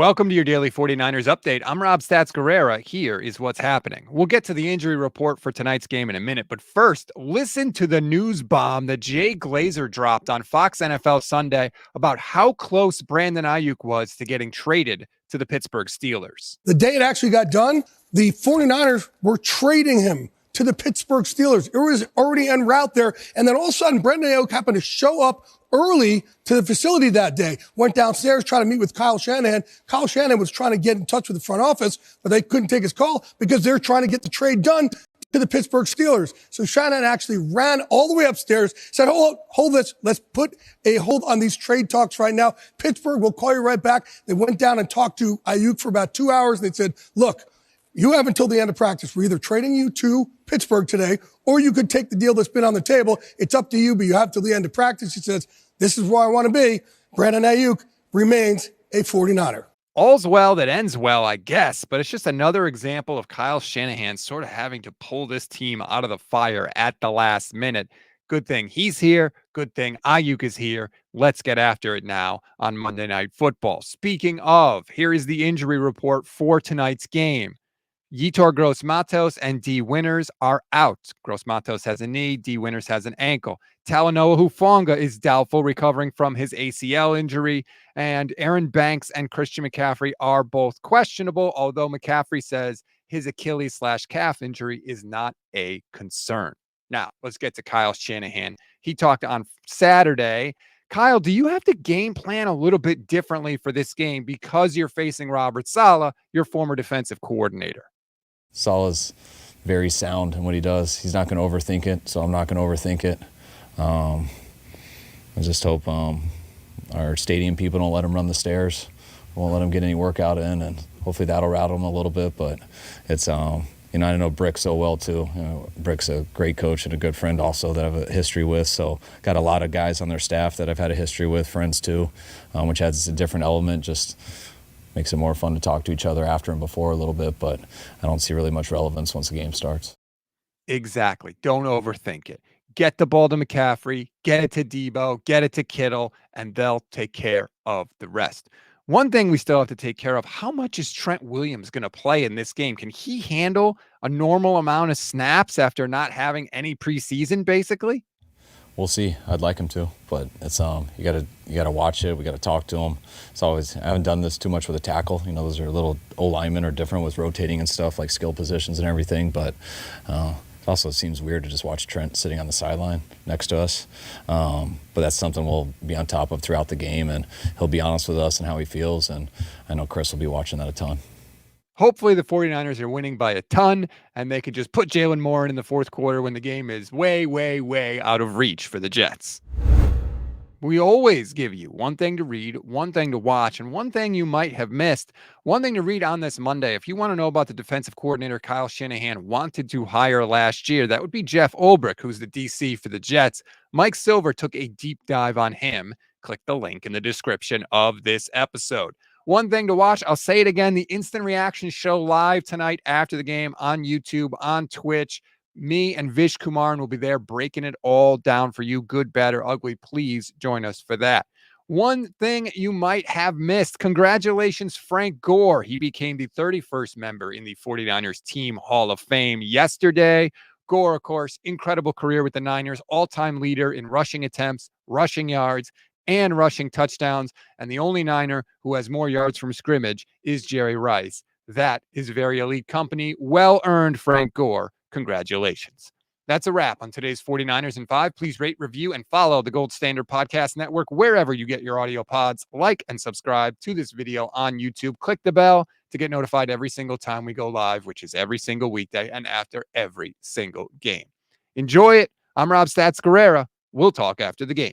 Welcome to your daily 49ers update. I'm Rob Stats Guerrera. Here is what's happening. We'll get to the injury report for tonight's game in a minute, but first, listen to the news bomb that Jay Glazer dropped on Fox NFL Sunday about how close Brandon Aiyuk was to getting traded to the Pittsburgh Steelers. The day it actually got done, the 49ers were trading him to the Pittsburgh Steelers. It was already en route there, and then all of a sudden, Brandon Aiyuk happened to show up early to the facility that day, went downstairs trying to meet with Kyle Shanahan. Kyle Shanahan was trying to get in touch with the front office, but they couldn't take his call because they're trying to get the trade done to the Pittsburgh Steelers. So Shanahan actually ran all the way upstairs, said, hold this. Let's put a hold on these trade talks right now. Pittsburgh will call you right back. They went down and talked to Aiyuk for about 2 hours. And they said, look, you have until the end of practice. We're either trading you to Pittsburgh today, or you could take the deal that's been on the table. It's up to you, but you have till the end of practice. He says, this is where I want to be. Brandon Aiyuk remains a 49er. All's well that ends well, I guess, but it's just another example of Kyle Shanahan sort of having to pull this team out of the fire at the last minute. Good thing he's here. Good thing Aiyuk is here. Let's get after it now on Monday Night Football. Speaking of, here is the injury report for tonight's game. Yetur Gross-Matos and D. Winters are out. Gross-Matos has a knee. D. Winters has an ankle. Talanoa Hufanga is doubtful, recovering from his ACL injury. And Aaron Banks and Christian McCaffrey are both questionable, although McCaffrey says his Achilles/calf injury is not a concern. Now, let's get to Kyle Shanahan. He talked on Saturday. Kyle, do you have to game plan a little bit differently for this game because you're facing Robert Saleh, your former defensive coordinator? Saleh's very sound in what he does. He's not going to overthink it, so I'm not going to overthink it. I just hope our stadium people don't let him run the stairs, won't let him get any workout in, and hopefully that'll rattle him a little bit. But it's, I know Brick so well too. Brick's a great coach and a good friend also that I have a history with. So got a lot of guys on their staff that I've had a history with, friends too, which adds a different element. Just makes it more fun to talk to each other after and before a little bit, but I don't see really much relevance once the game starts. Exactly. Don't overthink it. Get the ball to McCaffrey, get it to Debo, get it to Kittle, and they'll take care of the rest. One thing we still have to take care of, how much is Trent Williams going to play in this game? Can he handle a normal amount of snaps after not having any preseason, basically? We'll see. I'd like him to, but it's you gotta watch it. We gotta talk to him. It's always, I haven't done this too much with a tackle. Those are little O-linemen are different with rotating and stuff, like skill positions and everything. But it also seems weird to just watch Trent sitting on the sideline next to us. But that's something we'll be on top of throughout the game, and he'll be honest with us and how he feels. And I know Chris will be watching that a ton. Hopefully the 49ers are winning by a ton, and they can just put Jalen Moore in the fourth quarter when the game is way, way, way out of reach for the Jets. We always give you one thing to read, one thing to watch, and one thing you might have missed. One thing to read on this Monday. If you want to know about the defensive coordinator Kyle Shanahan wanted to hire last year, that would be Jeff Ulbrich, who's the DC for the Jets. Mike Silver took a deep dive on him. Click the link in the description of this episode. One thing to watch, I'll say it again, the Instant Reaction Show live tonight after the game on YouTube, on Twitch. Me and Vish Kumaran will be there breaking it all down for you, good, bad, or ugly. Please join us for that. One thing you might have missed, congratulations, Frank Gore. He became the 31st member in the 49ers Team Hall of Fame yesterday. Gore, of course, incredible career with the Niners, all-time leader in rushing attempts, rushing yards, and rushing touchdowns. And the only Niner who has more yards from scrimmage is Jerry Rice. That is very elite company. Well earned, Frank Gore. Congratulations. That's a wrap on today's 49ers in 5. Please rate, review, and follow the Gold Standard Podcast Network wherever you get your audio pods. Like and subscribe to this video on YouTube. Click the bell to get notified every single time we go live, which is every single weekday and after every single game. Enjoy it. I'm Rob Stats Guerrera. We'll talk after the game.